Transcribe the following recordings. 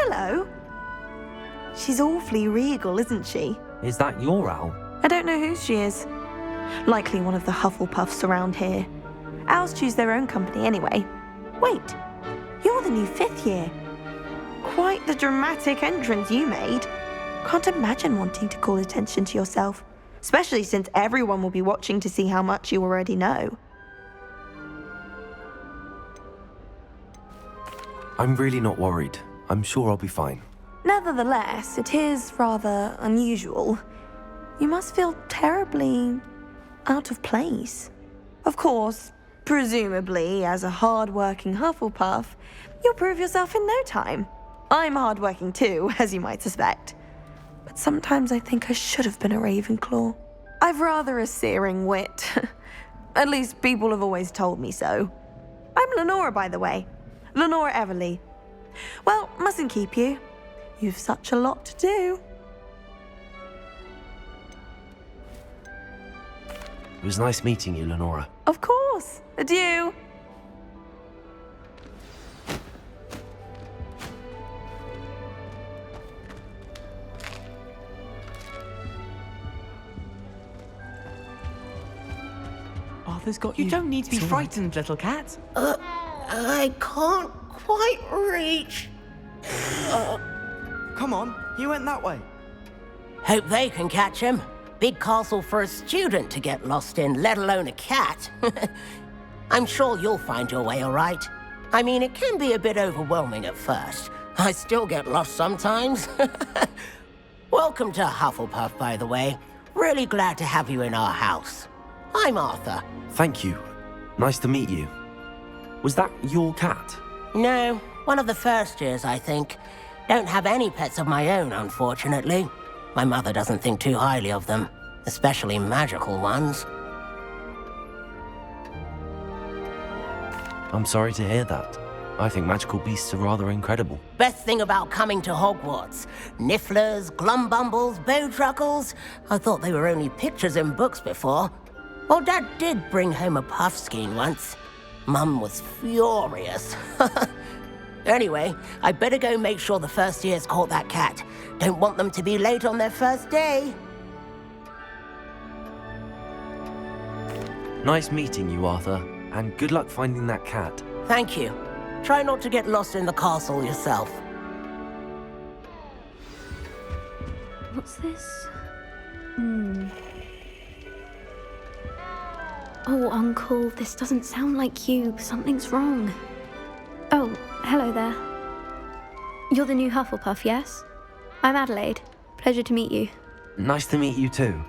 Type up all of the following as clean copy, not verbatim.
hello. She's awfully regal, isn't she? Is that your owl? I don't know who she is. Likely one of the Hufflepuffs around here. Owls choose their own company anyway. Wait, you're the new 5th year. Quite the dramatic entrance you made. Can't imagine wanting to call attention to yourself, especially since everyone will be watching to see how much you already know. I'm really not worried. I'm sure I'll be fine. Nevertheless, it is rather unusual. You must feel terribly out of place. Of course, presumably, as a hard-working Hufflepuff, you'll prove yourself in no time. I'm hard-working too, as you might suspect. But sometimes I think I should have been a Ravenclaw. I've rather a searing wit. At least people have always told me so. I'm Lenora, by the way. Lenora Everly. Well, mustn't keep you. You've such a lot to do. It was nice meeting you, Lenora. Of course. Adieu. Arthur's got you. You don't need to be It's all right. frightened, little cat. I can't quite reach. Come on, he went that way. Hope they can catch him. Big castle for a student to get lost in, let alone a cat. I'm sure you'll find your way all right. I mean, it can be a bit overwhelming at first. I still get lost sometimes. Welcome to Hufflepuff, by the way. Really glad to have you in our house. I'm Arthur. Thank you. Nice to meet you. Was that your cat? No, one of the first years, I think. Don't have any pets of my own, unfortunately. My mother doesn't think too highly of them, especially magical ones. I'm sorry to hear that. I think magical beasts are rather incredible. Best thing about coming to Hogwarts. Nifflers, Glumbumbles, Bowtruckles. I thought they were only pictures in books before. Well, Dad did bring home a puffskein once. Mum was furious. Anyway, I better go make sure the first years caught that cat. Don't want them to be late on their first day. Nice meeting you, Arthur. And good luck finding that cat. Thank you. Try not to get lost in the castle yourself. What's this? Oh, Uncle, this doesn't sound like you. Something's wrong. Oh, hello there. You're the new Hufflepuff, yes? I'm Adelaide. Pleasure to meet you. Nice to meet you too.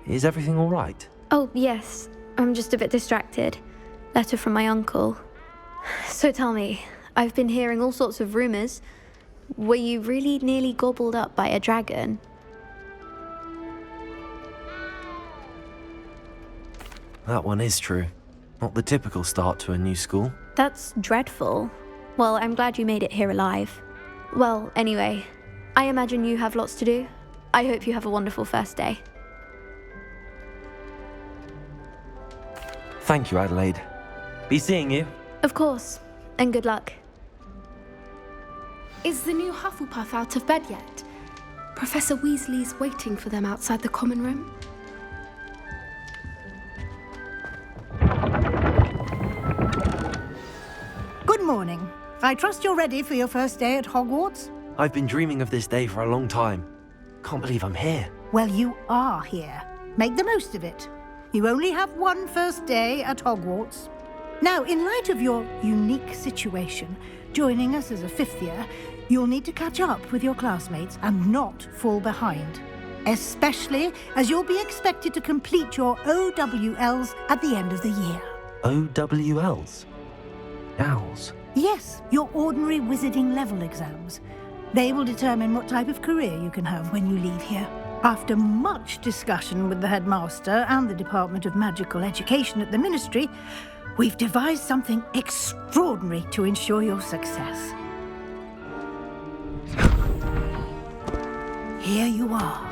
Is everything all right? Oh, yes. I'm just a bit distracted. Letter from my uncle. So tell me, I've been hearing all sorts of rumors. Were you really nearly gobbled up by a dragon? That one is true. Not the typical start to a new school. That's dreadful. Well, I'm glad you made it here alive. Well, anyway, I imagine you have lots to do. I hope you have a wonderful first day. Thank you, Adelaide. Be seeing you. Of course, and good luck. Is the new Hufflepuff out of bed yet? Professor Weasley's waiting for them outside the common room. Good morning. I trust you're ready for your first day at Hogwarts? I've been dreaming of this day for a long time. Can't believe I'm here. Well, you are here. Make the most of it. You only have one first day at Hogwarts. Now, in light of your unique situation, joining us as a 5th year, you'll need to catch up with your classmates and not fall behind. Especially as you'll be expected to complete your OWLs at the end of the year. OWLs? Owls? Yes, your ordinary wizarding level exams. They will determine what type of career you can have when you leave here. After much discussion with the headmaster and the Department of Magical Education at the Ministry, we've devised something extraordinary to ensure your success. Here you are.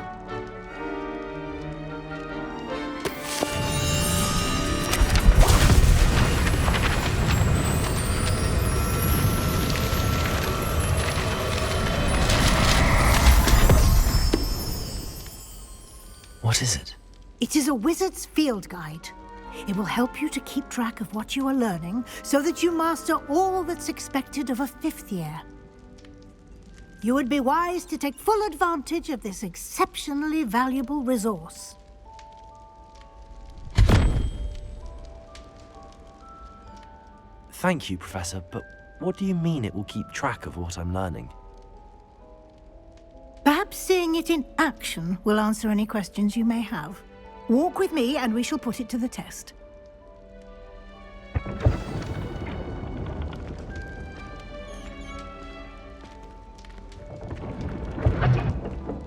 What is it? It is a wizard's field guide. It will help you to keep track of what you are learning so that you master all that's expected of a 5th year. You would be wise to take full advantage of this exceptionally valuable resource. Thank you, Professor, but what do you mean it will keep track of what I'm learning? Perhaps seeing it in action will answer any questions you may have. Walk with me and we shall put it to the test.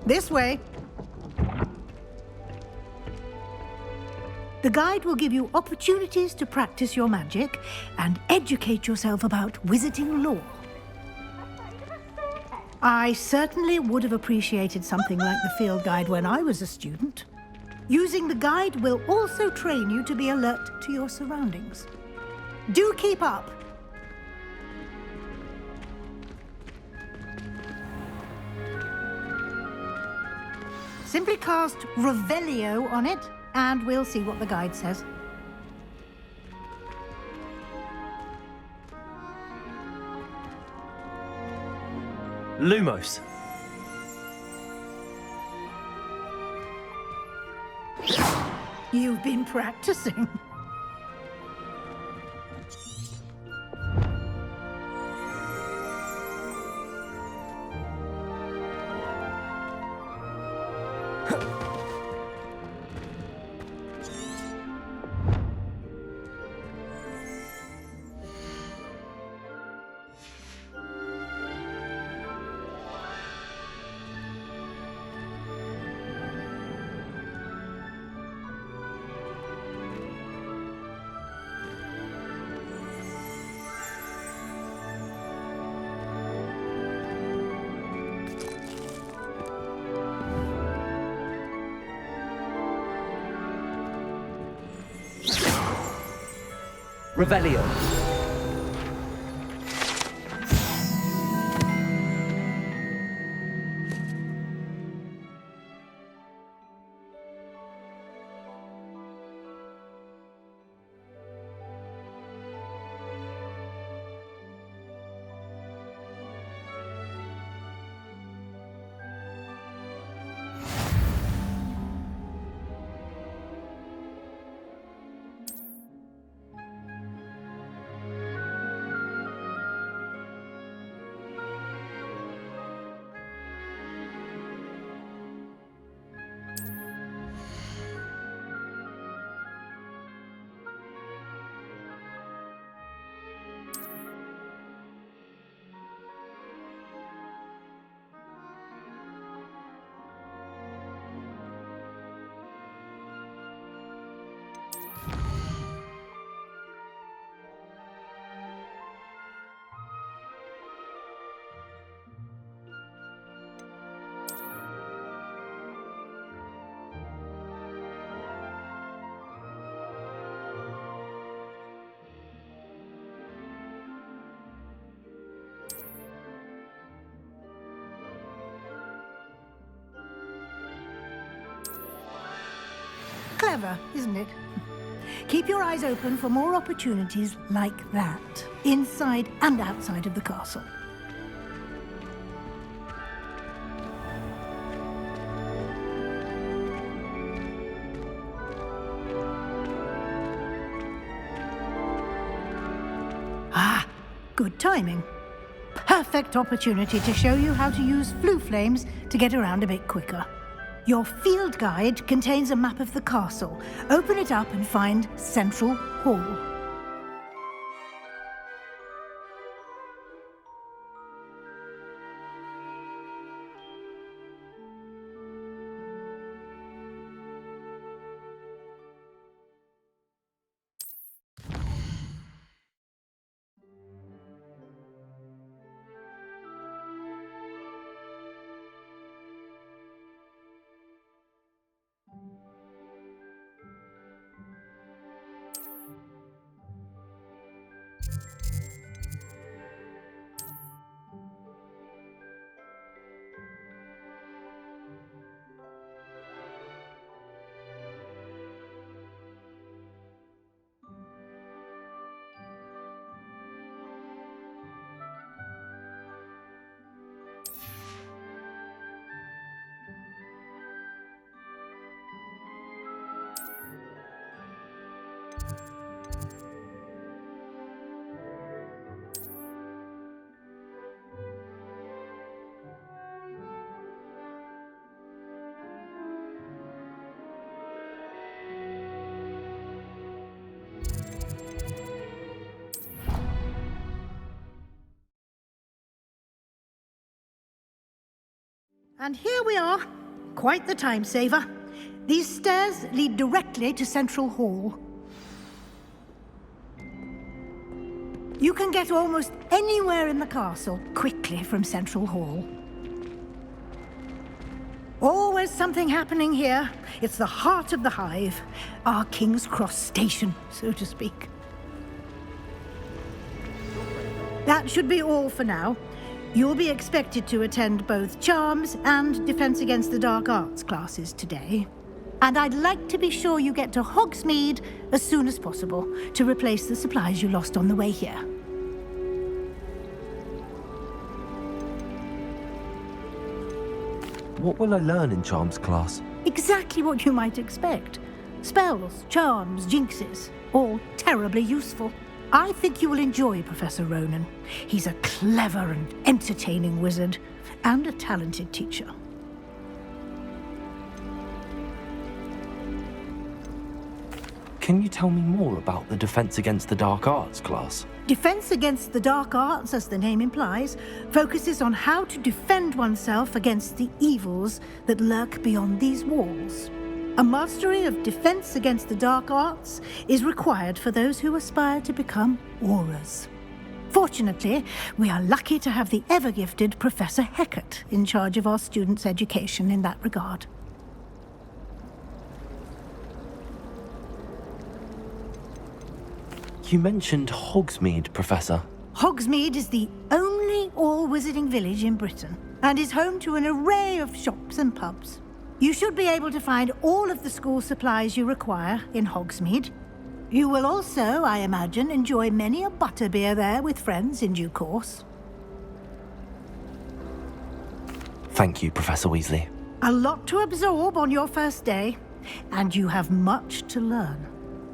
This way. The guide will give you opportunities to practice your magic and educate yourself about wizarding lore. I certainly would have appreciated something like the field guide when I was a student. Using the guide will also train you to be alert to your surroundings. Do keep up! Simply cast Revelio on it, and we'll see what the guide says. Lumos. You've been practicing. Revelio. Clever, isn't it? Keep your eyes open for more opportunities like that, inside and outside of the castle. Ah, good timing. Perfect opportunity to show you how to use flue flames to get around a bit quicker. Your field guide contains a map of the castle. Open it up and find Central Hall. And here we are. Quite the time saver. These stairs lead directly to Central Hall. You can get almost anywhere in the castle quickly from Central Hall. Always something happening here. It's the heart of the hive, our King's Cross station, so to speak. That should be all for now. You'll be expected to attend both Charms and Defense Against the Dark Arts classes today. And I'd like to be sure you get to Hogsmeade as soon as possible to replace the supplies you lost on the way here. What will I learn in Charms class? Exactly what you might expect. Spells, charms, jinxes, all terribly useful. I think you will enjoy Professor Ronan. He's a clever and entertaining wizard, and a talented teacher. Can you tell me more about the Defense Against the Dark Arts class? Defense Against the Dark Arts, as the name implies, focuses on how to defend oneself against the evils that lurk beyond these walls. A mastery of Defense Against the Dark Arts is required for those who aspire to become Aurors. Fortunately, we are lucky to have the ever-gifted Professor Hecat in charge of our students' education in that regard. You mentioned Hogsmeade, Professor. Hogsmeade is the only all-wizarding village in Britain, and is home to an array of shops and pubs. You should be able to find all of the school supplies you require in Hogsmeade. You will also, I imagine, enjoy many a butterbeer there with friends in due course. Thank you, Professor Weasley. A lot to absorb on your first day, and you have much to learn.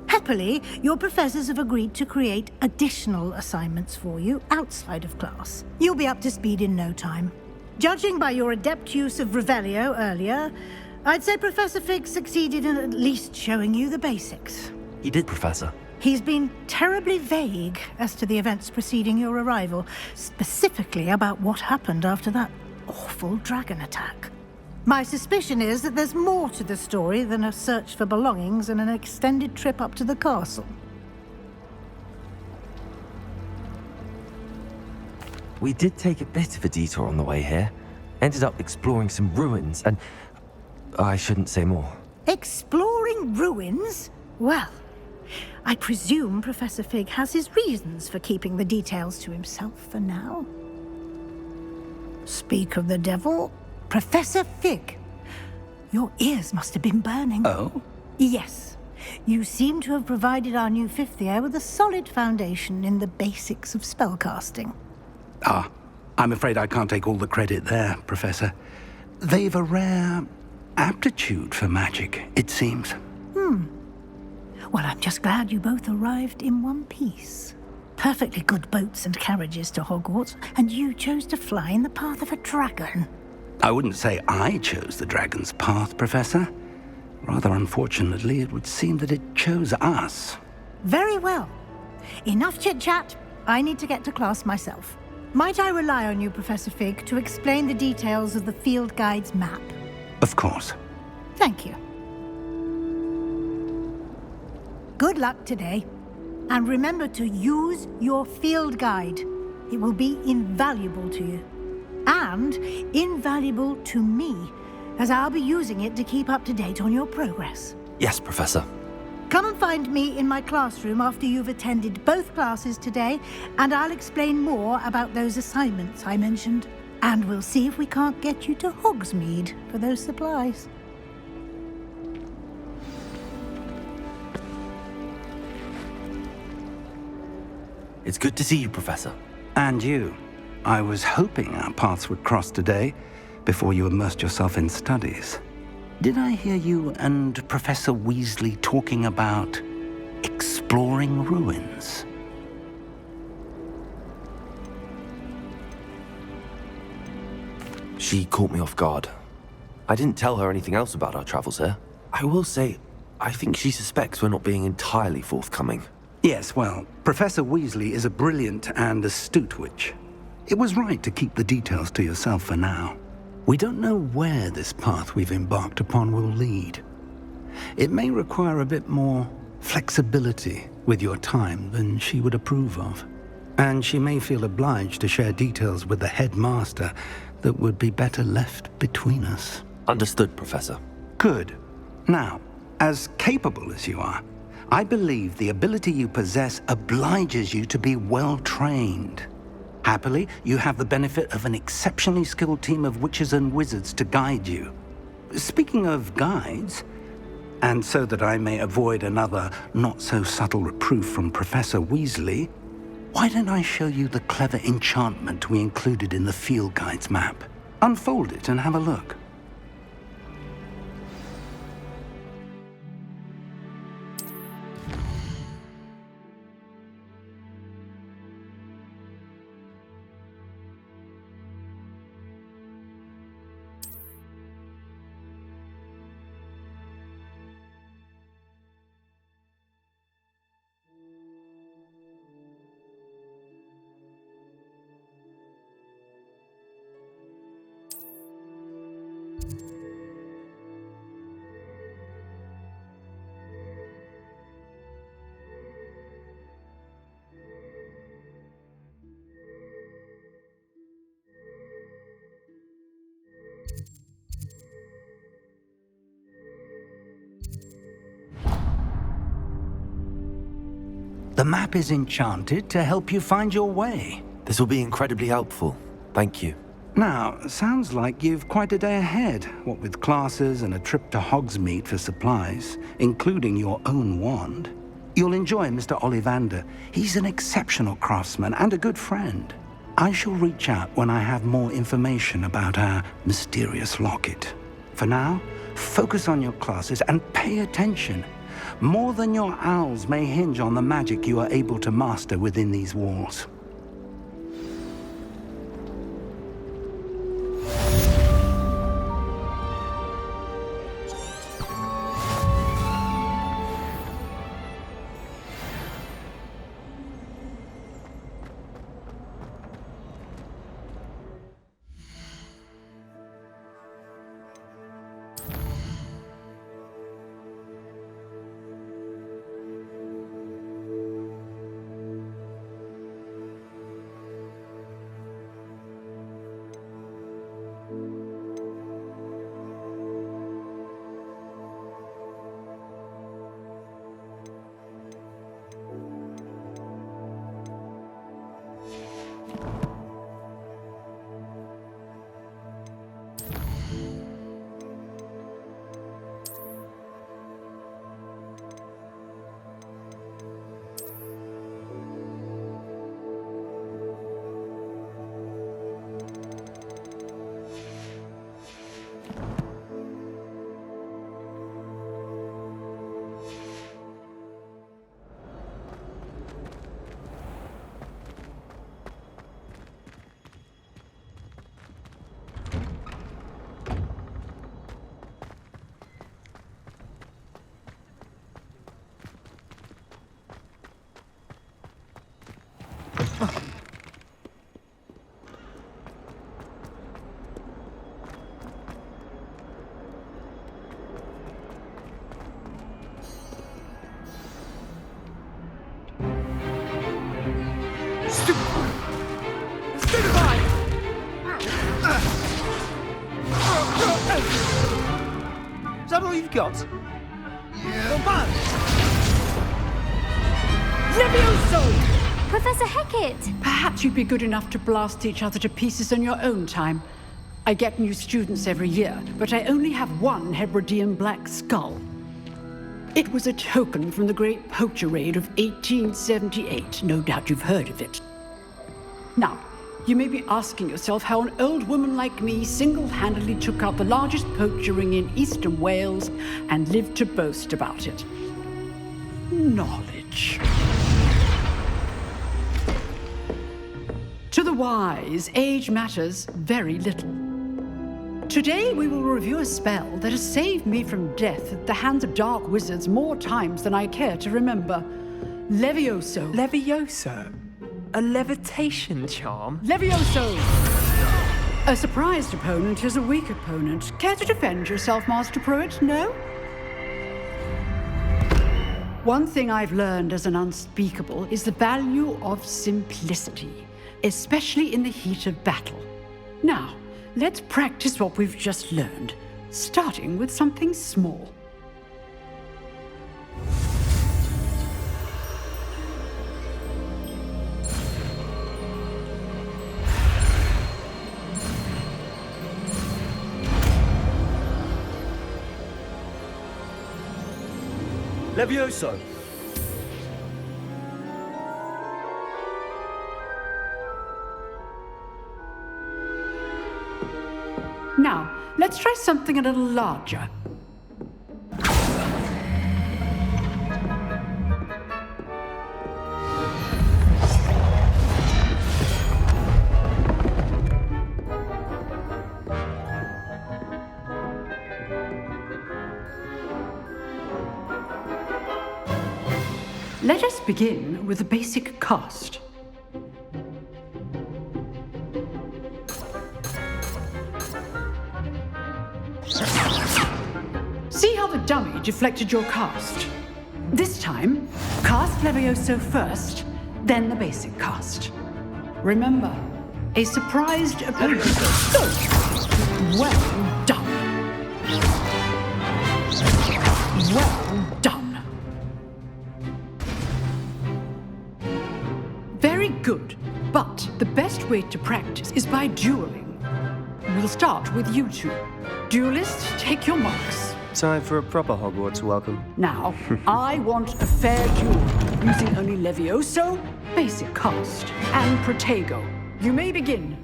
Happily, your professors have agreed to create additional assignments for you outside of class. You'll be up to speed in no time. Judging by your adept use of Revelio earlier, I'd say Professor Fig succeeded in at least showing you the basics. He did, Professor. He's been terribly vague as to the events preceding your arrival, specifically about what happened after that awful dragon attack. My suspicion is that there's more to the story than a search for belongings and an extended trip up to the castle. We did take a bit of a detour on the way here. Ended up exploring some ruins and... I shouldn't say more. Exploring ruins? Well, I presume Professor Fig has his reasons for keeping the details to himself for now. Speak of the devil, Professor Fig. Your ears must have been burning. Oh? Yes. You seem to have provided our new fifth year with a solid foundation in the basics of spellcasting. Ah, I'm afraid I can't take all the credit there, Professor. They've a rare aptitude for magic, it seems. Well, I'm just glad you both arrived in one piece. Perfectly good boats and carriages to Hogwarts, and you chose to fly in the path of a dragon. I wouldn't say I chose the dragon's path, Professor. Rather unfortunately, it would seem that it chose us. Very well. Enough chit-chat. I need to get to class myself. Might I rely on you, Professor Fig, to explain the details of the field guide's map? Of course. Thank you. Good luck today. And remember to use your field guide. It will be invaluable to you. And invaluable to me, as I'll be using it to keep up to date on your progress. Yes, Professor. Come and find me in my classroom after you've attended both classes today, and I'll explain more about those assignments I mentioned. And we'll see if we can't get you to Hogsmeade for those supplies. It's good to see you, Professor. And you. I was hoping our paths would cross today, before you immersed yourself in studies. Did I hear you and Professor Weasley talking about exploring ruins? She caught me off guard. I didn't tell her anything else about our travels here. I will say, I think she suspects we're not being entirely forthcoming. Yes, well, Professor Weasley is a brilliant and astute witch. It was right to keep the details to yourself for now. We don't know where this path we've embarked upon will lead. It may require a bit more flexibility with your time than she would approve of. And she may feel obliged to share details with the headmaster that would be better left between us. Understood, Professor. Good. Now, as capable as you are, I believe the ability you possess obliges you to be well trained. Happily, you have the benefit of an exceptionally skilled team of witches and wizards to guide you. Speaking of guides, and so that I may avoid another not-so-subtle reproof from Professor Weasley, why don't I show you the clever enchantment we included in the field guide's map? Unfold it and have a look. The map is enchanted to help you find your way. This will be incredibly helpful. Thank you. Now, sounds like you've quite a day ahead, what with classes and a trip to Hogsmeade for supplies, including your own wand. You'll enjoy Mr. Ollivander. He's an exceptional craftsman and a good friend. I shall reach out when I have more information about our mysterious locket. For now, focus on your classes and pay attention. More than your owls may hinge on the magic you are able to master within these walls. Is that all you've got? Yeah. Come Levioso! Professor Hecat! Perhaps you'd be good enough to blast each other to pieces on your own time. I get new students every year, but I only have one Hebridean black skull. It was a token from the Great Poacher Raid of 1878. No doubt you've heard of it. Now, you may be asking yourself how an old woman like me single-handedly took out the largest poacher ring in eastern Wales and lived to boast about it. Knowledge. To the wise, age matters very little. Today we will review a spell that has saved me from death at the hands of dark wizards more times than I care to remember. Levioso. Levioso? A levitation charm? Levioso! A surprised opponent is a weak opponent. Care to defend yourself, Master Pruitt? No? One thing I've learned as an unspeakable is the value of simplicity, especially in the heat of battle. Now, let's practice what we've just learned, starting with something small. Levioso! Now, let's try something a little larger. Let us begin with the basic cast. See how the dummy deflected your cast? This time, cast Levioso first, then the basic cast. Remember, a surprised opponent. Well done. Well done. Very good, but the best way to practice is by dueling. We'll start with you two. Duelists, take your marks. Time for a proper Hogwarts welcome. Now, I want a fair duel, using only Levioso, basic cast, and Protego. You may begin.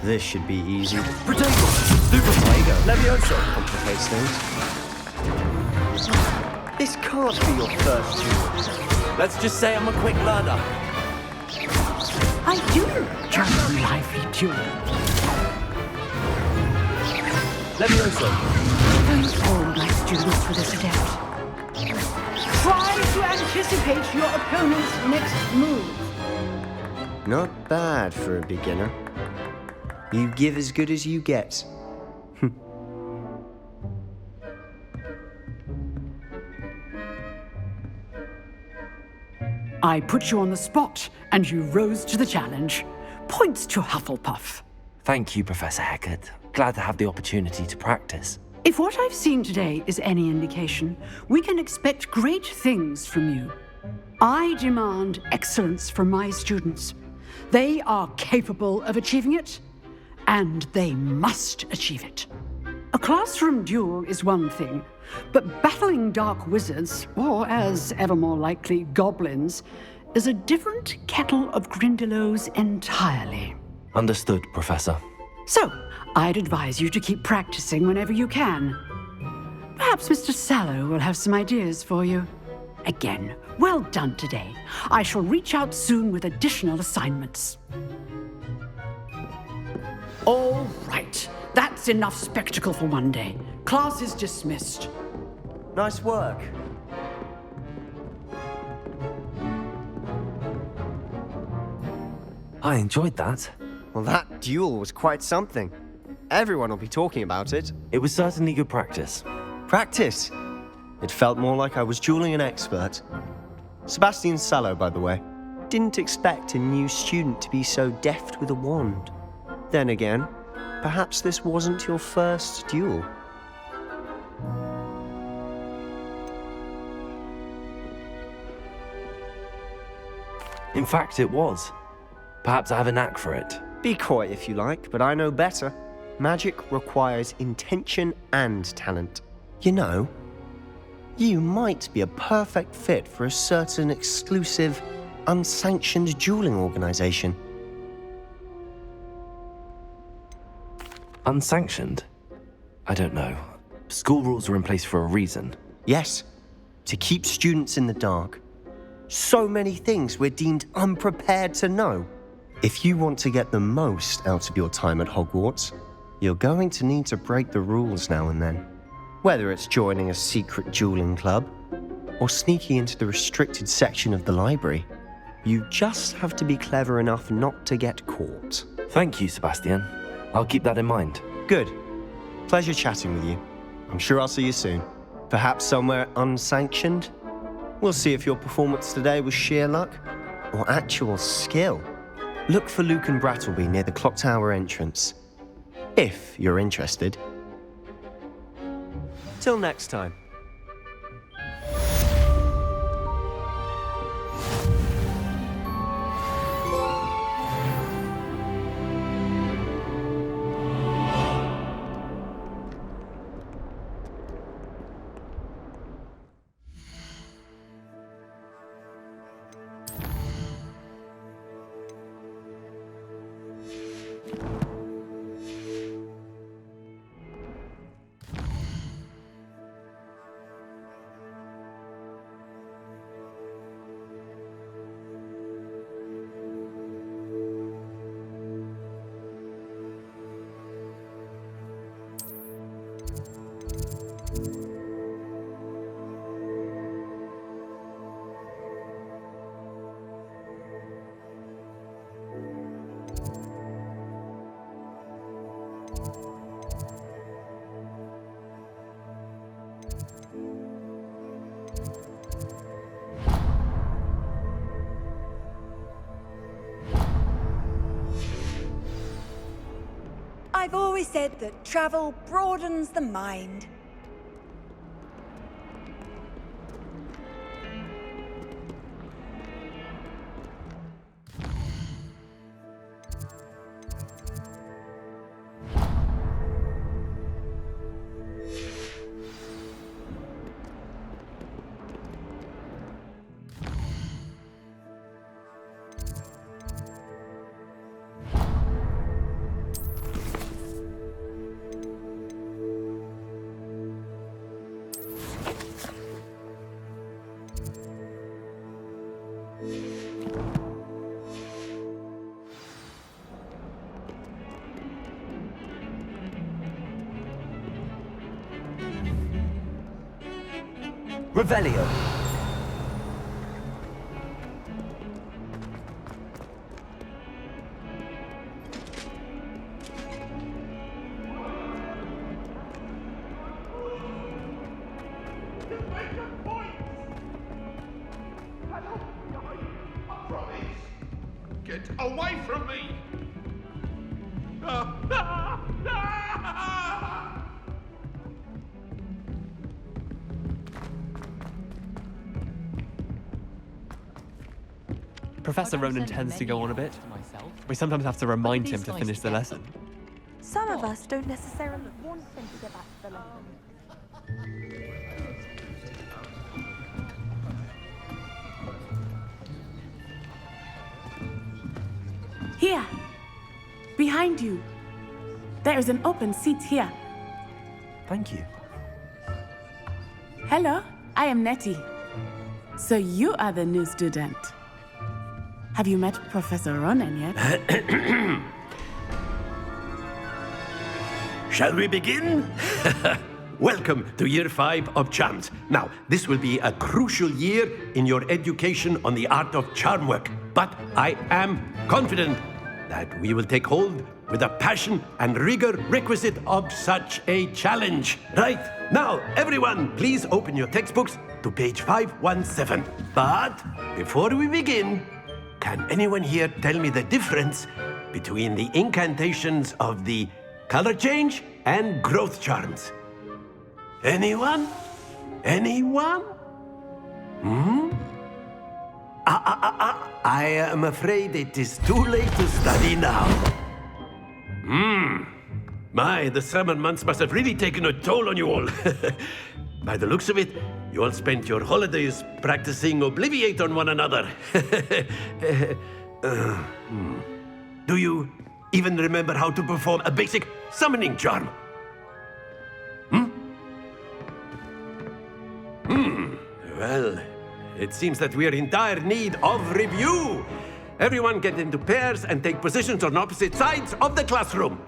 This should be easy. Protego! Do Protego! Levioso! Complicates things. This can't be your first duel. Let's just say I'm a quick learner. I do try a lively duel. Levioso! Don't all my students for this adept. Try to anticipate your opponent's next move. Not bad for a beginner. You give as good as you get. I put you on the spot, and you rose to the challenge. Points to Hufflepuff. Thank you, Professor Hecat. Glad to have the opportunity to practice. If what I've seen today is any indication, we can expect great things from you. I demand excellence from my students. They are capable of achieving it, and they must achieve it. A classroom duel is one thing, but battling dark wizards, or as ever more likely, goblins, is a different kettle of Grindylows entirely. Understood, Professor. So, I'd advise you to keep practicing whenever you can. Perhaps Mr. Sallow will have some ideas for you. Again, well done today. I shall reach out soon with additional assignments. All right. That's enough spectacle for one day. Class is dismissed. Nice work. I enjoyed that. Well, that duel was quite something. Everyone will be talking about it. It was certainly good practice. Practice? It felt more like I was dueling an expert. Sebastian Sallow, by the way. Didn't expect a new student to be so deft with a wand. Then again, perhaps this wasn't your first duel. In fact, it was. Perhaps I have a knack for it. Be coy if you like, but I know better. Magic requires intention and talent. You know, you might be a perfect fit for a certain exclusive, unsanctioned dueling organization. Unsanctioned? I don't know. School rules are in place for a reason. Yes, to keep students in the dark. So many things we're deemed unprepared to know. If you want to get the most out of your time at Hogwarts, you're going to need to break the rules now and then. Whether it's joining a secret dueling club, or sneaking into the restricted section of the library. You just have to be clever enough not to get caught. Thank you, Sebastian. I'll keep that in mind. Good. Pleasure chatting with you. I'm sure I'll see you soon. Perhaps somewhere unsanctioned? We'll see if your performance today was sheer luck or actual skill. Look for Luke and Brattleby near the clock tower entrance. If you're interested. Till next time. I've always said that travel broadens the mind. Revelio. Get away from me! Professor Ronan tends to go on a bit. We sometimes have to remind him to finish the lesson. Some of us don't necessarily want him to get back to the lesson. Here, behind you. There is an open seat here. Thank you. Hello, I am Nettie. So you are the new student. Have you met Professor Ronan yet? Shall we begin? Welcome to Year 5 of Charms. Now, this will be a crucial year in your education on the art of charm work, but I am confident that we will take hold with the passion and rigor requisite of such a challenge. Right, now, everyone, please open your textbooks to page 517. But before we begin, can anyone here tell me the difference between the incantations of the color change and growth charms? Anyone? Anyone? I am afraid it is too late to study now. My, the summer months must have really taken a toll on you all. By the looks of it, you all spent your holidays practicing Obliviate on one another. Do you even remember how to perform a basic summoning charm? Well, it seems that we are in dire need of review. Everyone get into pairs and take positions on opposite sides of the classroom.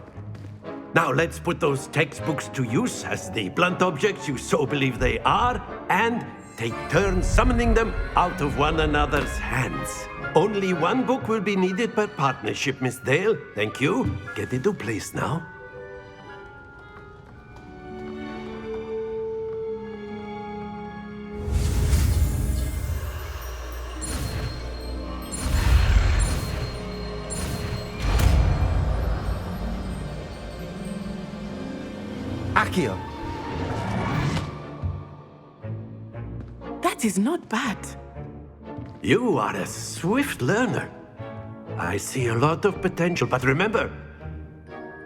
Now let's put those textbooks to use as the blunt objects you so believe they are, and take turns summoning them out of one another's hands. Only one book will be needed per partnership, Miss Dale. Thank you. Get into place now. Accio. That is not bad. You are a swift learner. I see a lot of potential, but remember,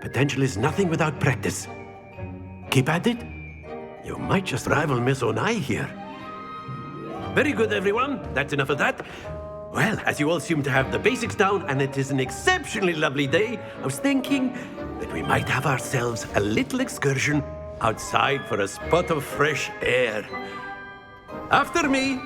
potential is nothing without practice. Keep at it. You might just rival Miss Onai here. Very good, everyone. That's enough of that. Well, as you all seem to have the basics down, and it is an exceptionally lovely day, I was thinking that we might have ourselves a little excursion outside for a spot of fresh air. After me.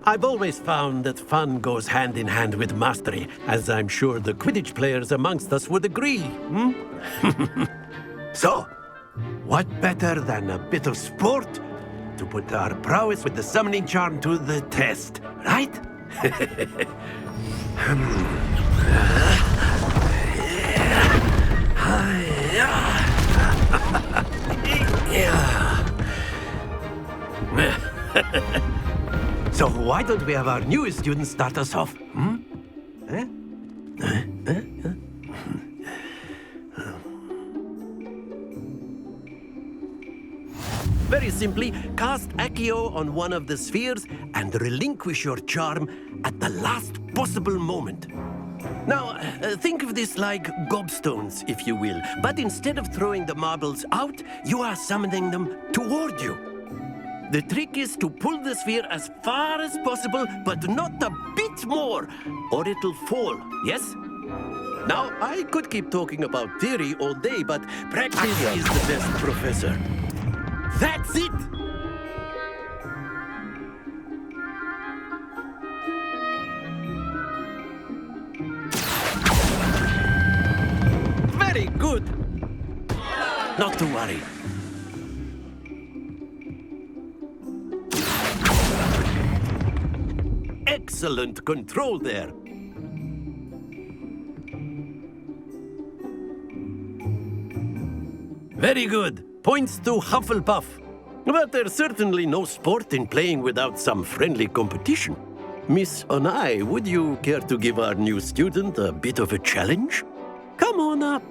I've always found that fun goes hand in hand with mastery, as I'm sure the Quidditch players amongst us would agree. So, what better than a bit of sport to put our prowess with the summoning charm to the test, right? So why don't we have our newest student start us off? Very simply, cast Accio on one of the spheres and relinquish your charm at the last possible moment. Now, think of this like gobstones, if you will, but instead of throwing the marbles out, you are summoning them toward you. The trick is to pull the sphere as far as possible, but not a bit more, or it'll fall, yes? Now, I could keep talking about theory all day, but practice is the best professor. That's it! Very good! Not to worry. Excellent control there. Very good. Points to Hufflepuff. But there's certainly no sport in playing without some friendly competition. Miss Onai, would you care to give our new student a bit of a challenge? Come on up.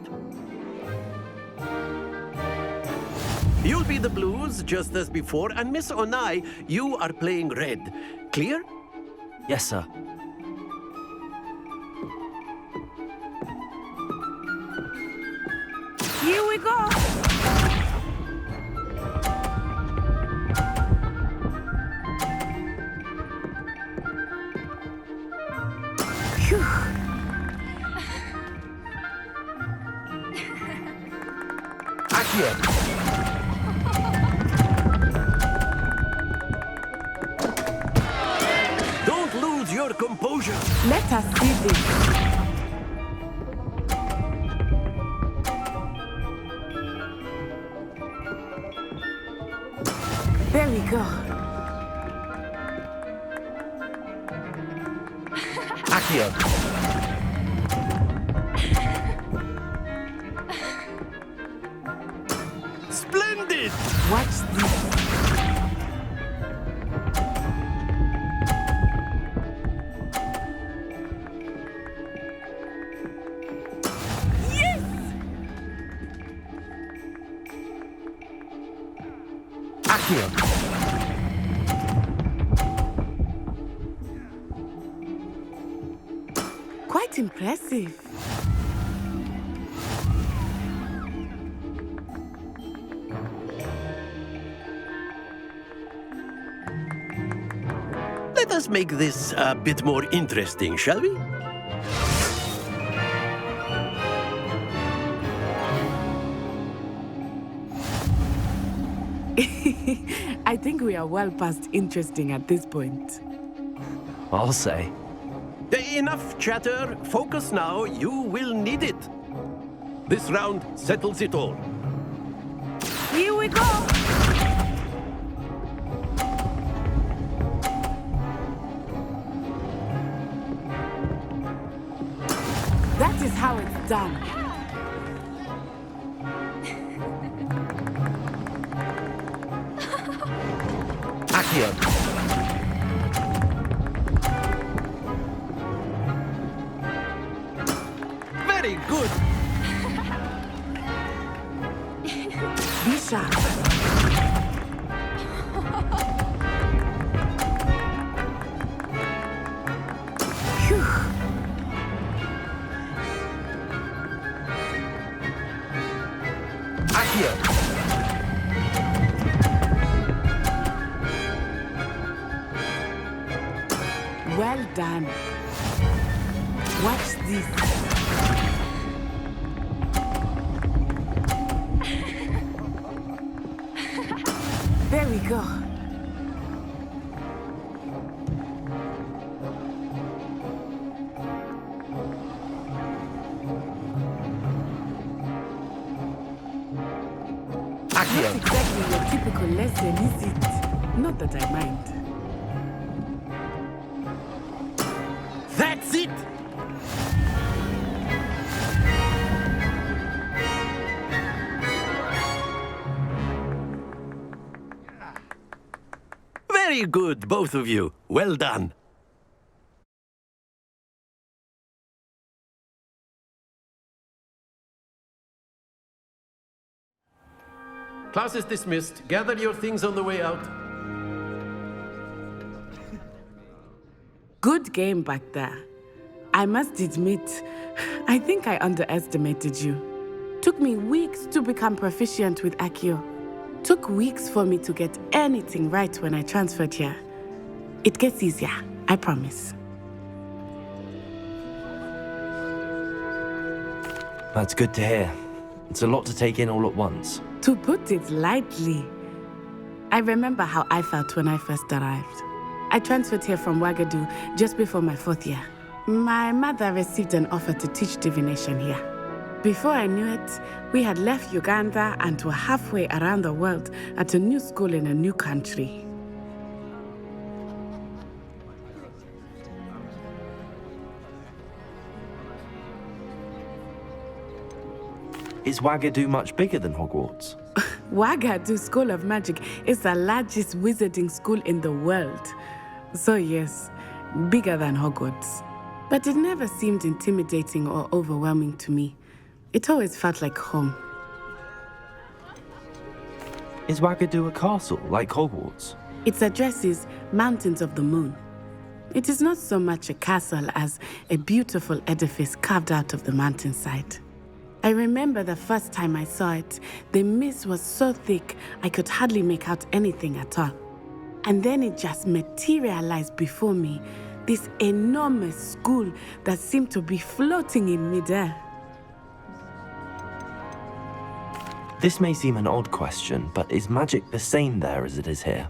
You'll be the blues, just as before, and Miss Onai, you are playing red. Clear? Yes, sir. Here we go! Accio. Don't lose your composure. Let us see this. There we go. Accio. Splendid! Watch this. Accio. Quite impressive. Let us make this a bit more interesting, shall we? I think we are well past interesting at this point. I'll say. Enough chatter. Focus now. You will need it. This round settles it all. Here we go! That is how it's done. Accio. Very good. Be sharp. Phew. Accio. Well done. Watch this. There we go. Not exactly your typical lesson, is it? Not that I mind. That's it. Very good, both of you. Well done. Class is dismissed. Gather your things on the way out. Good game back there. I must admit, I think I underestimated you. Took me weeks to become proficient with Accio. Took weeks for me to get anything right when I transferred here. It gets easier, I promise. That's good to hear. It's a lot to take in all at once. To put it lightly, I remember how I felt when I first arrived. I transferred here from Ouagadougou just before my 4th year. My mother received an offer to teach divination here. Before I knew it, we had left Uganda and were halfway around the world at a new school in a new country. Is Ouagadougou much bigger than Hogwarts? Ouagadougou School of Magic is the largest wizarding school in the world. So yes, bigger than Hogwarts. But it never seemed intimidating or overwhelming to me. It always felt like home. Is Ouagadougou a castle, like Hogwarts? Its address is Mountains of the Moon. It is not so much a castle as a beautiful edifice carved out of the mountainside. I remember the first time I saw it, the mist was so thick I could hardly make out anything at all. And then it just materialized before me, this enormous school that seemed to be floating in midair. This may seem an odd question, but is magic the same there as it is here?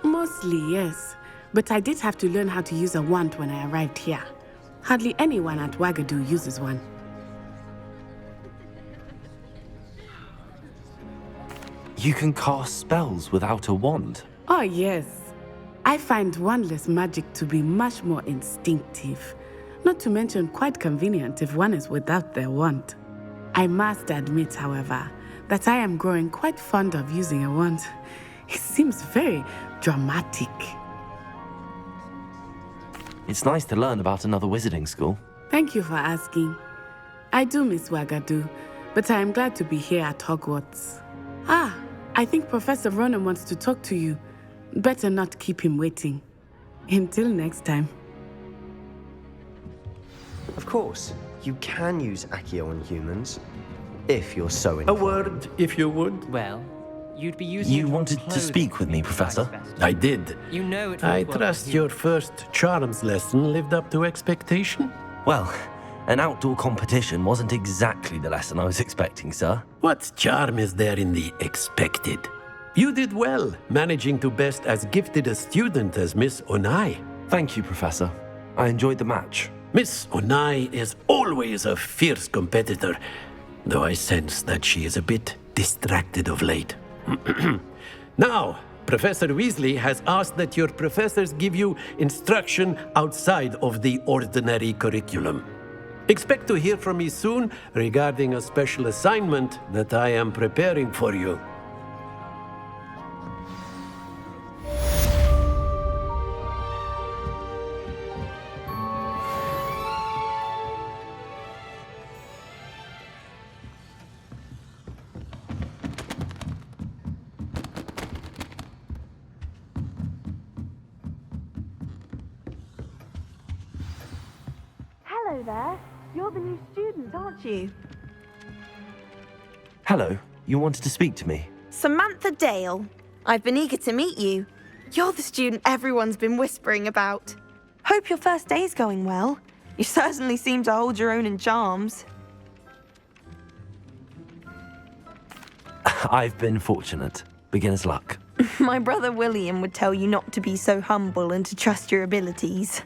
Mostly, yes. But I did have to learn how to use a wand when I arrived here. Hardly anyone at Ouagadougou uses one. You can cast spells without a wand? Oh, yes. I find wandless magic to be much more instinctive. Not to mention quite convenient if one is without their wand. I must admit, however, that I am growing quite fond of using a wand. It seems very dramatic. It's nice to learn about another wizarding school. Thank you for asking. I do miss Ouagadougou, but I am glad to be here at Hogwarts. Ah, I think Professor Ronan wants to talk to you. Better not keep him waiting. Until next time. Of course, you can use Accio on humans, if you're so A inclined. word, if you would. Well, you'd be using You your wanted to clothing speak with me, Professor? I did. You know it I would work trust with you. your first charms lesson lived up to expectation. Well, an outdoor competition wasn't exactly the lesson I was expecting, sir. What charm is there in the expected? You did well, managing to best as gifted a student as Miss Onai. Thank you, Professor. I enjoyed the match. Miss Onai is always a fierce competitor, though I sense that she is a bit distracted of late. Now, Professor Weasley has asked that your professors give you instruction outside of the ordinary curriculum. Expect to hear from me soon regarding a special assignment that I am preparing for you. Hello there. You're the new student, aren't you? Hello, you wanted to speak to me? Samantha Dale. I've been eager to meet you. You're the student everyone's been whispering about. Hope your first day's going well. You certainly seem to hold your own in charms. I've been fortunate. Beginner's luck. My brother William would tell you not to be so humble and to trust your abilities.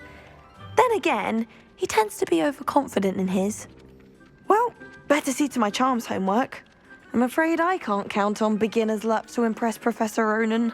Then again, he tends to be overconfident in his. Well, better see to my charms homework. I'm afraid I can't count on beginner's luck to impress Professor Ronan.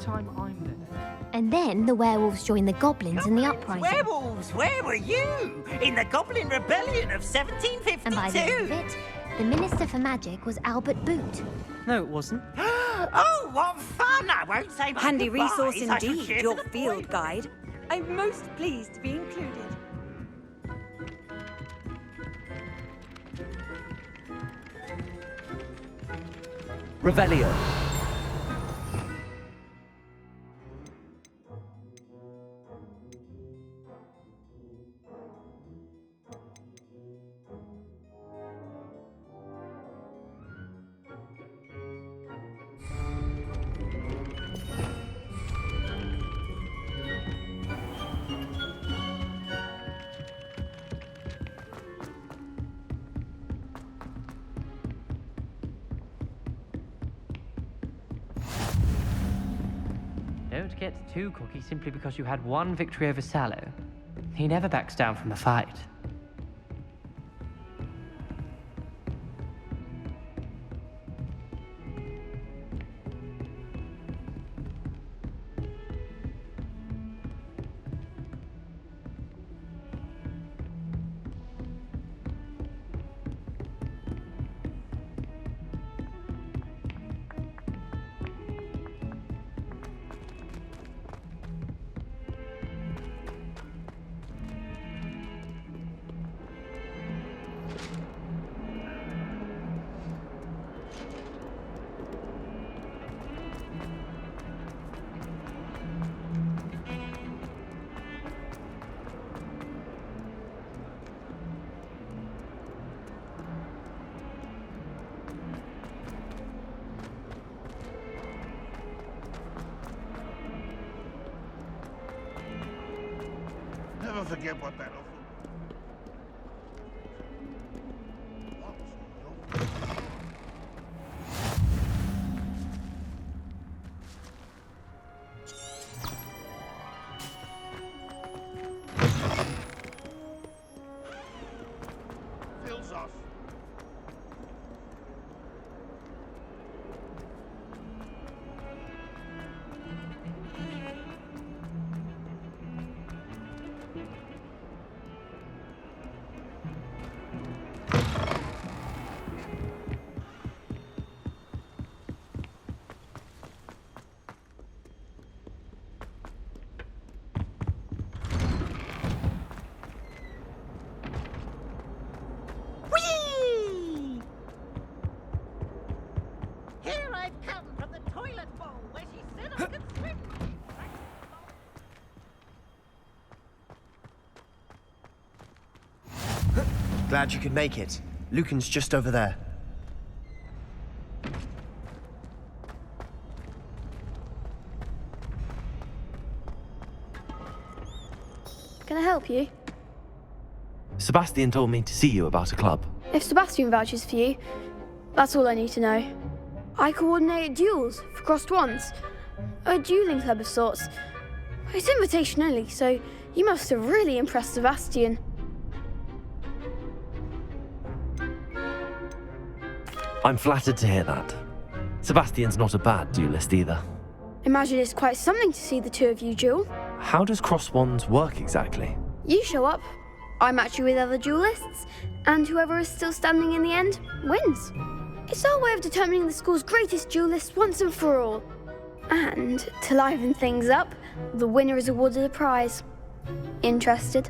Time I'm there. And then the werewolves joined the goblins in the uprising. Werewolves, where were you? In the Goblin Rebellion of 1752. And by the end of it, the Minister for Magic was Albert Boot. No, it wasn't. Oh, what fun! I won't say my Handy goodbyes. resource I shall indeed, share your the field point. guide. I'm most pleased to be included. Revelio. Don't get too cocky simply because you had one victory over Sallow. He never backs down from a fight. no sé qué potero. Fills us. Whee! Here I've come from the toilet bowl where she said I could swim. Glad you could make it. Lucan's just over there. Can I help you? Sebastian told me to see you about a club. If Sebastian vouches for you, that's all I need to know. I coordinate duels for crossed wands. A dueling club of sorts. It's invitation only, so you must have really impressed Sebastian. I'm flattered to hear that. Sebastian's not a bad duelist either. Imagine it's quite something to see the two of you duel. How does cross wands work exactly? You show up, I match you with other duelists, and whoever is still standing in the end wins. It's our way of determining the school's greatest duelist once and for all. And to liven things up, the winner is awarded a prize. Interested?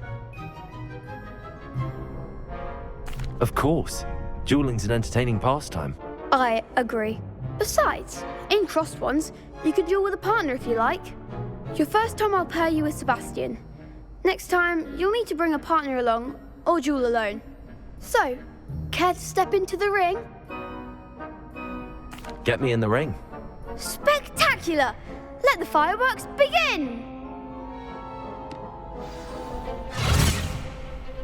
Of course. Dueling's an entertaining pastime. I agree. Besides, in crossed ones, you can duel with a partner if you like. Your first time I'll pair you with Sebastian. Next time, you'll need to bring a partner along, or duel alone. So, care to step into the ring? Get me in the ring. Spectacular! Let the fireworks begin!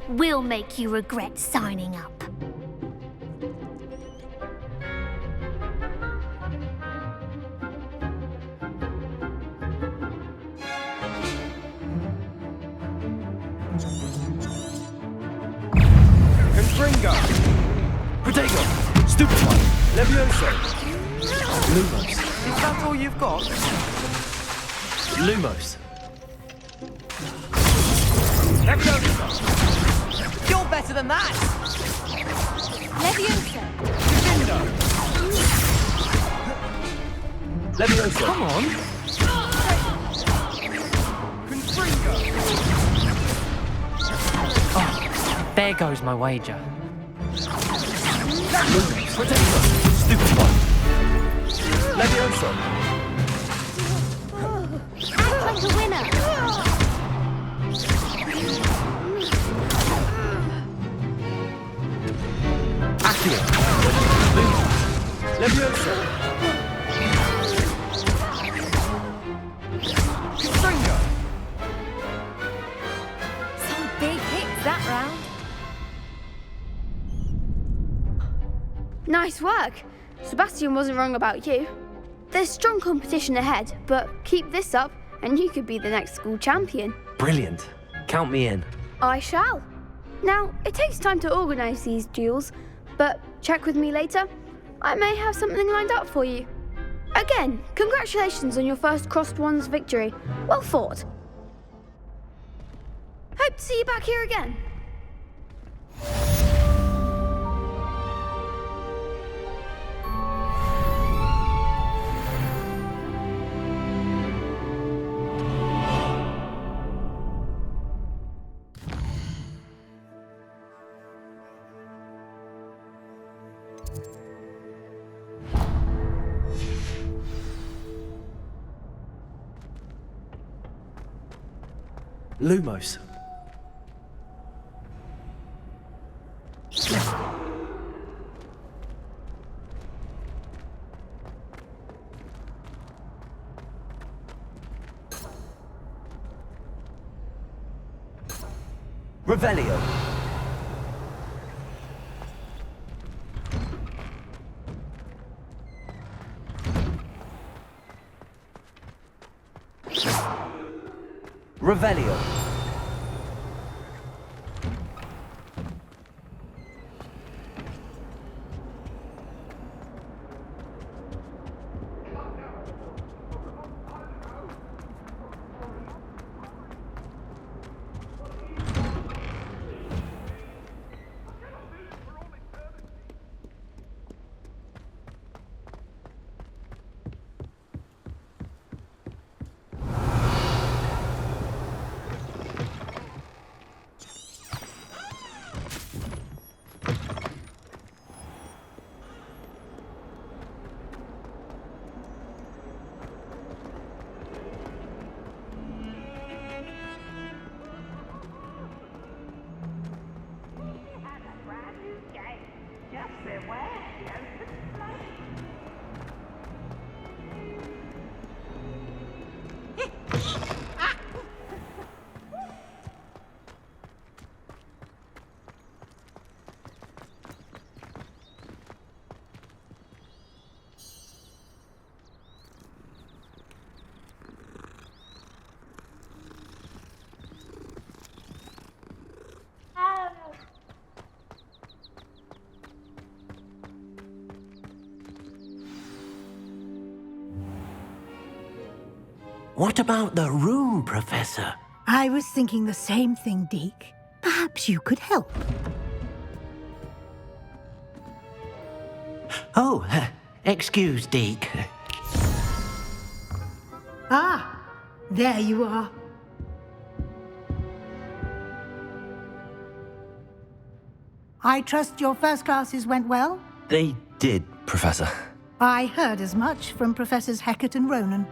We'll make you regret signing up. Confringo! Protego! Stupid one! Levioso! Lumos! Is that all you've got? Lumos! Levioso! You're better than that! Leviosa! Defendo! Levioso! Come on! Confringo! There goes my wager. Protego! Stupid one! Levioso! Act like a winner! Accio! Levioso! Confringo! Some big hits that round. Nice work. Sebastian wasn't wrong about you. There's strong competition ahead, but keep this up and you could be the next school champion. Brilliant. Count me in. I shall. Now, it takes time to organise these duels, but check with me later. I may have something lined up for you. Again, congratulations on your first crossed wands victory. Well fought. Hope to see you back here again. Lumos. Revelio. Revelio. What about the room, Professor? I was thinking the same thing, Deke. Perhaps you could help. Oh, excuse, Deke. Ah, there you are. I trust your first classes went well? They did, Professor. I heard as much from Professors Hecat and Ronan.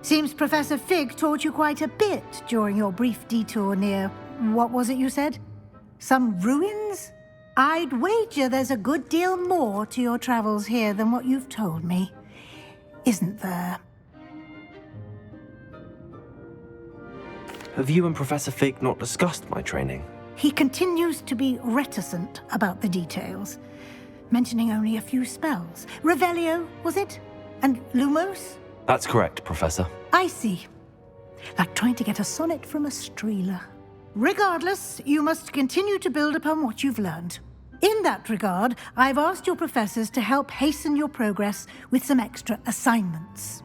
Seems Professor Fig taught you quite a bit during your brief detour near, what was it you said? Some ruins? I'd wager there's a good deal more to your travels here than what you've told me. Isn't there? Have you and Professor Fig not discussed my training? He continues to be reticent about the details, mentioning only a few spells. Revelio, was it? And Lumos? That's correct, Professor. I see. Like trying to get a sonnet from a streeler. Regardless, you must continue to build upon what you've learned. In that regard, I've asked your professors to help hasten your progress with some extra assignments.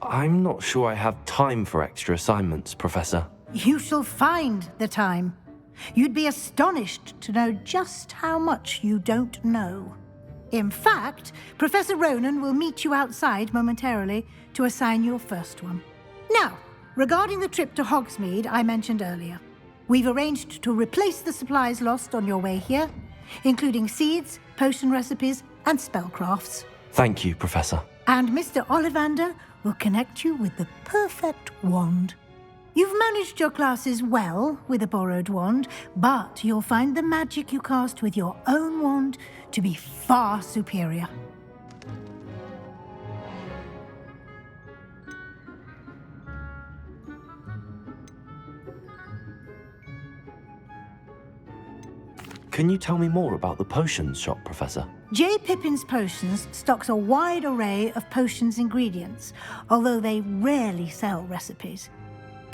I'm not sure I have time for extra assignments, Professor. You shall find the time. You'd be astonished to know just how much you don't know. In fact, Professor Ronan will meet you outside momentarily to assign your first one. Now, regarding the trip to Hogsmeade I mentioned earlier, we've arranged to replace the supplies lost on your way here, including seeds, potion recipes, and spellcrafts. Thank you, Professor. And Mr. Ollivander will connect you with the perfect wand. You've managed your classes well with a borrowed wand, but you'll find the magic you cast with your own wand to be far superior. Can you tell me more about the potions shop, Professor? J. Pippin's Potions stocks a wide array of potions ingredients, although they rarely sell recipes.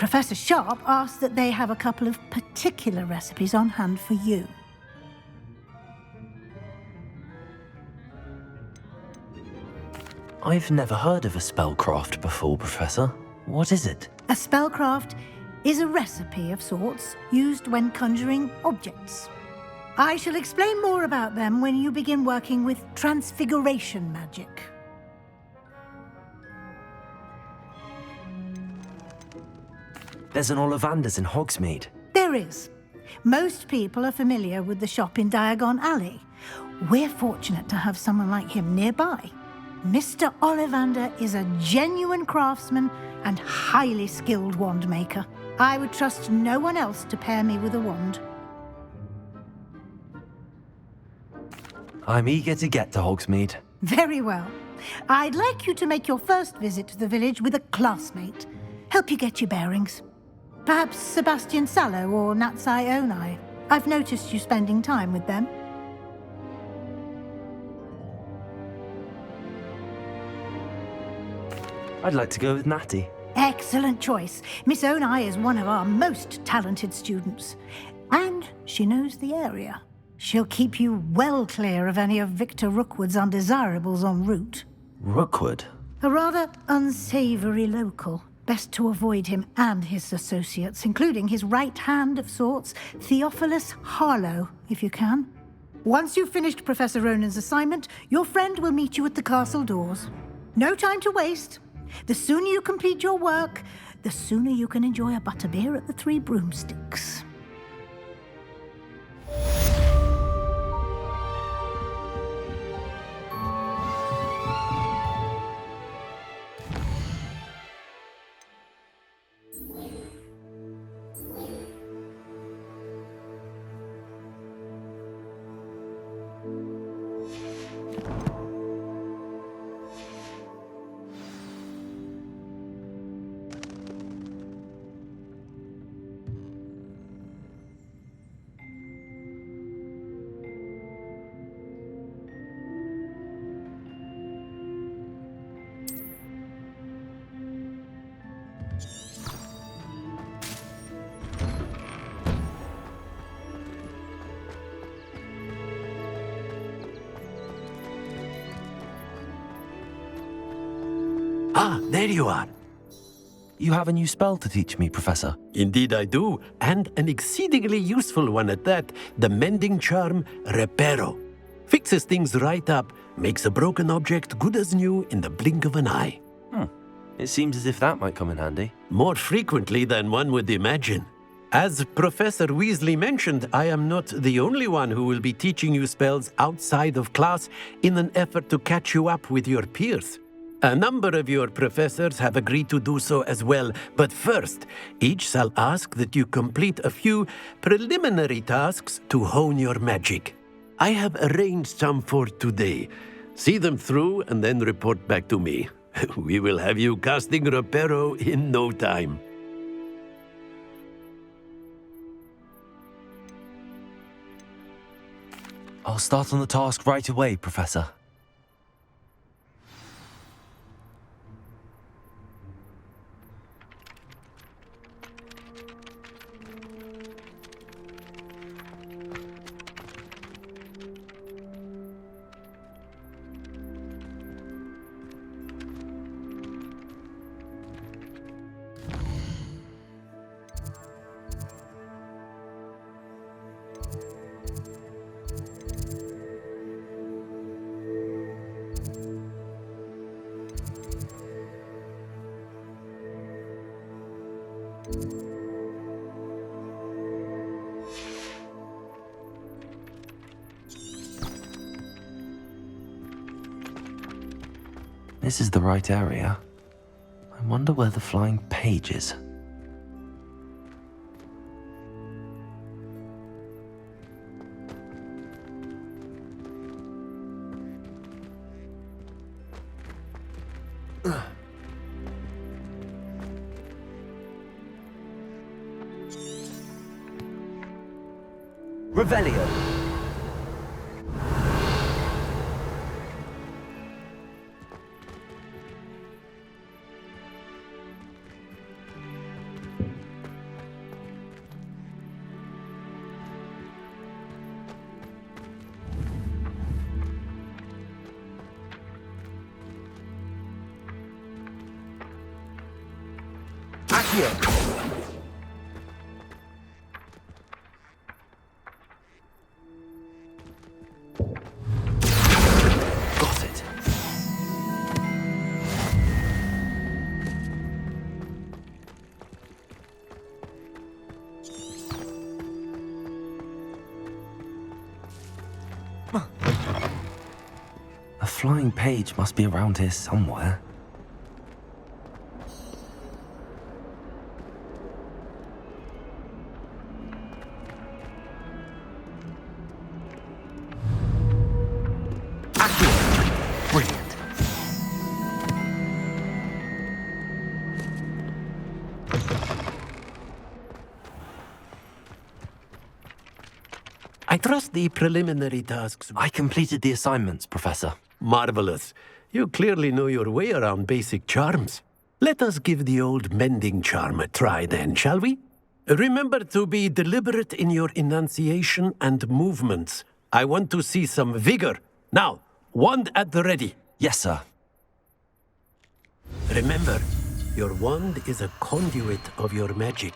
Professor Sharp asked that they have a couple of particular recipes on hand for you. I've never heard of a spellcraft before, Professor. What is it? A spellcraft is a recipe of sorts used when conjuring objects. I shall explain more about them when you begin working with transfiguration magic. There's an Ollivander's in Hogsmeade. There is. Most people are familiar with the shop in Diagon Alley. We're fortunate to have someone like him nearby. Mr. Ollivander is a genuine craftsman and highly skilled wand maker. I would trust no one else to pair me with a wand. I'm eager to get to Hogsmeade. Very well. I'd like you to make your first visit to the village with a classmate. Help you get your bearings. Perhaps Sebastian Sallow or Natsai Onai. I've noticed you spending time with them. I'd like to go with Natty. Excellent choice. Miss Onai is one of our most talented students. And she knows the area. She'll keep you well clear of any of Victor Rookwood's undesirables en route. Rookwood? A rather unsavory local. Best to avoid him and his associates, including his right hand of sorts, Theophilus Harlow, if you can. Once you've finished Professor Ronan's assignment, your friend will meet you at the castle doors. No time to waste. The sooner you complete your work, the sooner you can enjoy a butterbeer at the Three Broomsticks. Ah, there you are. You have a new spell to teach me, Professor. Indeed I do, and an exceedingly useful one at that. The mending charm, Reparo. Fixes things right up, makes a broken object good as new in the blink of an eye. It seems as if that might come in handy. More frequently than one would imagine. As Professor Weasley mentioned, I am not the only one who will be teaching you spells outside of class in an effort to catch you up with your peers. A number of your professors have agreed to do so as well, but first, each shall ask that you complete a few preliminary tasks to hone your magic. I have arranged some for today. See them through and then report back to me. We will have you casting Reparo in no time. I'll start on the task right away, Professor. This is the right area. I wonder where the flying page is. Revelio. Got it. A flying page must be around here somewhere. Brilliant. I trust the preliminary tasks. I completed the assignments, Professor. Marvelous. You clearly know your way around basic charms. Let us give the old mending charm a try then, shall we? Remember to be deliberate in your enunciation and movements. I want to see some vigor. Now, wand at the ready. Yes, sir. Remember, your wand is a conduit of your magic.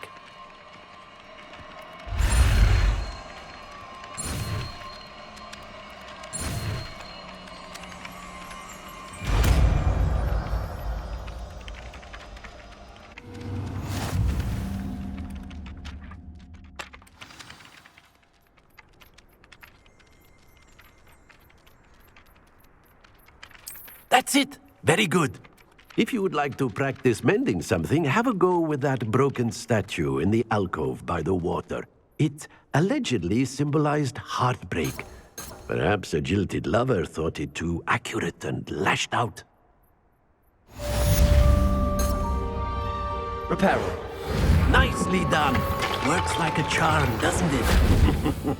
That's it. Very good. If you would like to practice mending something, have a go with that broken statue in the alcove by the water. It allegedly symbolized heartbreak. Perhaps a jilted lover thought it too accurate and lashed out. Repair it. Nicely done. Works like a charm, doesn't it?